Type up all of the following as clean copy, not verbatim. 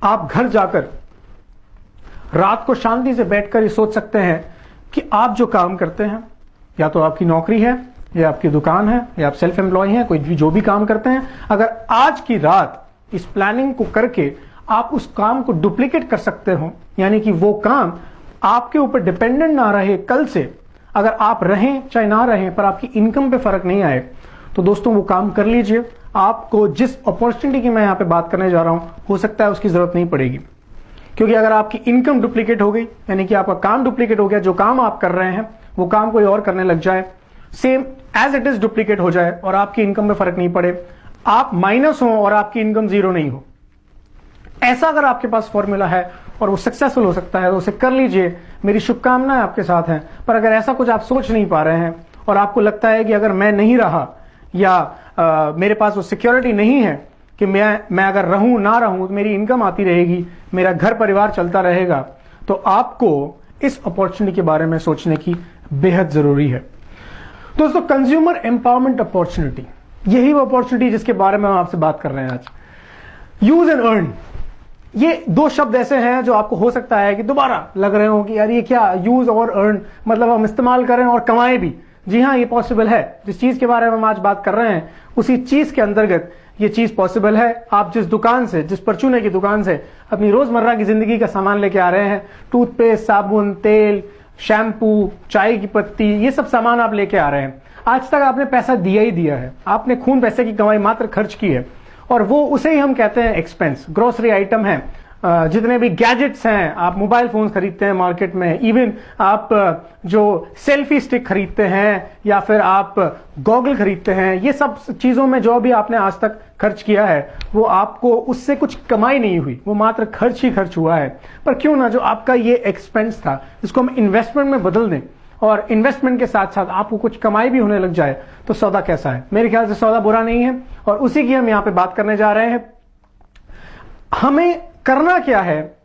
आप घर जाकर रात को शांति से बैठकर ये सोच सकते हैं कि आप जो काम करते हैं, या तो आपकी नौकरी है, या आपकी दुकान है, या आप सेल्फ एम्प्लॉय हैं, कोई भी जो भी काम करते हैं, अगर आज की रात इस प्लानिंग को करके आप उस काम को डुप्लीकेट कर सकते हो, यानी कि वो काम आपके ऊपर डिपेंडेंट ना रहे कल से, अगर आप रहें चाहे ना रहें पर आपकी इनकम पे फर्क नहीं आए, तो दोस्तों वो काम कर लीजिए। आपको जिस अपॉर्चुनिटी की मैं यहां पे बात करने जा रहा हूं, हो सकता है उसकी जरूरत नहीं पड़ेगी, क्योंकि अगर आपकी इनकम डुप्लीकेट हो गई, यानी कि आपका काम डुप्लीकेट हो गया, जो काम आप कर रहे हैं वो काम कोई और करने लग जाए, same as it is duplicate हो जाए और आपकी इनकम में फर्क नहीं पड़े, आप माइनस हो और आपकी इनकम जीरो नहीं हो, ऐसा अगर आपके पास फॉर्मूला है और वो सक्सेसफुल हो सकता है तो उसे कर लीजिए। मेरी शुभकामनाएं आपके साथ हैं। पर अगर ऐसा कुछ आप सोच नहीं पा रहे हैं और आपको लगता है कि अगर मैं नहीं रहा या मेरे पास वो सिक्योरिटी नहीं है कि मैं अगर रहूं ना रहूं तो मेरी इनकम आती रहेगी, मेरा घर परिवार चलता रहेगा, तो आपको इस अपॉर्चुनिटी के बारे में सोचने की बेहद जरूरी है। दोस्तों, कंज्यूमर एम्पावरमेंट अपॉर्चुनिटी, यही वो अपॉर्चुनिटी जिसके बारे में हम आपसे बात कर रहे हैं आज। यूज एंड अर्न, ये दो शब्द ऐसे हैं जो आपको हो सकता है कि दोबारा लग रहे हो कि यार ये क्या, यूज और अर्न मतलब हम इस्तेमाल करें और कमाएं भी। जी हाँ, ये पॉसिबल है। जिस चीज के बारे में हम आज बात कर रहे हैं उसी चीज के अंतर्गत ये चीज पॉसिबल है। आप जिस दुकान से, जिस परचूने की दुकान से अपनी रोजमर्रा की जिंदगी का सामान लेके आ रहे हैं, टूथपेस्ट, साबुन, तेल, शैम्पू, चाय की पत्ती, ये सब सामान आप लेके आ रहे हैं, आज तक आपने पैसा दिया ही दिया है, आपने खून पैसे की कमाई मात्र खर्च की है, और वो उसे ही हम कहते हैं एक्सपेंस। ग्रोसरी आइटम है, जितने भी गैजेट्स हैं, आप मोबाइल फोन खरीदते हैं मार्केट में, इवन आप जो सेल्फी स्टिक खरीदते हैं या फिर आप गॉगल खरीदते हैं, ये सब चीजों में जो भी आपने आज तक खर्च किया है वो आपको उससे कुछ कमाई नहीं हुई, वो मात्र खर्च ही खर्च हुआ है। पर क्यों ना जो आपका ये एक्सपेंस था इसको हम इन्वेस्टमेंट में बदल दें और इन्वेस्टमेंट के साथ साथ आपको कुछ कमाई भी होने लग जाए, तो सौदा कैसा है? मेरे ख्याल से सौदा बुरा नहीं है और उसी की हम यहां पे बात करने जा रहे हैं। हमें करना क्या है?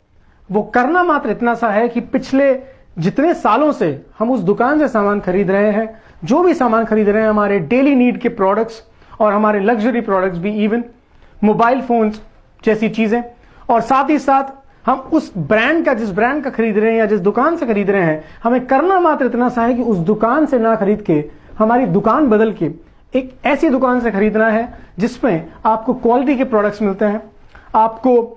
वो करना मात्र इतना सा है कि पिछले जितने सालों से हम उस दुकान से सामान खरीद रहे हैं, जो भी सामान खरीद रहे हैं, हमारे डेली नीड के प्रोडक्ट्स और हमारे लग्जरी प्रोडक्ट्स भी, इवन मोबाइल फोन्स जैसी चीजें, और साथ ही साथ हम उस ब्रांड का, जिस ब्रांड का खरीद रहे हैं या जिस दुकान से खरीद रहे हैं, हमें करना मात्र इतना सा है कि उस दुकान से ना खरीद के हमारी दुकान बदल के एक ऐसी दुकान से खरीदना है जिसमें आपको क्वालिटी के प्रोडक्ट्स मिलते हैं, आपको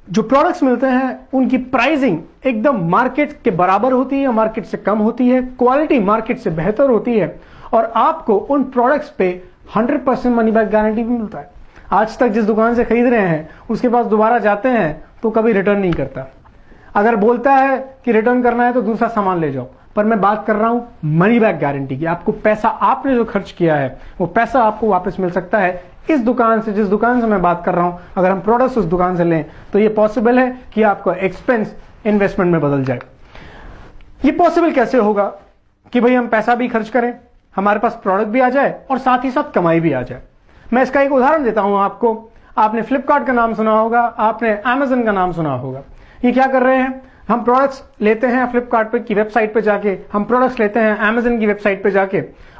जो प्रोडक्ट्स मिलते हैं उनकी प्राइसिंग एकदम मार्केट के बराबर होती है, मार्केट से कम होती है, क्वालिटी मार्केट से बेहतर होती है, और आपको उन प्रोडक्ट्स पे 100% मनी बैक गारंटी भी मिलता है। आज तक जिस दुकान से खरीद रहे हैं उसके पास दोबारा जाते हैं तो कभी रिटर्न नहीं करता। अगर बोलता है कि रिटर्न करना है तो दूसरा सामान ले जाओ, पर मैं बात कर रहा हूं मनी बैक गारंटी की। आपको पैसा, आपने जो खर्च किया है वो पैसा आपको वापस मिल सकता है इस दुकान से, जिस दुकान से मैं बात कर रहा हूं। अगर हम प्रोडक्ट्स उस दुकान से लें तो ये पॉसिबल है कि आपका एक्सपेंस इन्वेस्टमेंट में बदल जाए। ये पॉसिबल कैसे होगा कि भाई हम पैसा भी खर्च करें, हमारे पास प्रोडक्ट भी आ जाए और साथ ही साथ कमाई भी आ जाए? मैं इसका एक उदाहरण देता हूं आपको। आपने फ्लिपकार्ट का नाम सुना होगा, आपने अमेजन का नाम सुना होगा। ये क्या कर रहे हैं? हम प्रोडक्ट्स लेते हैं फ्लिपकार्ट पे की वेबसाइट पे जाके, हम प्रोडक्ट्स लेते हैं अमेजन की वेबसाइट पे जाके,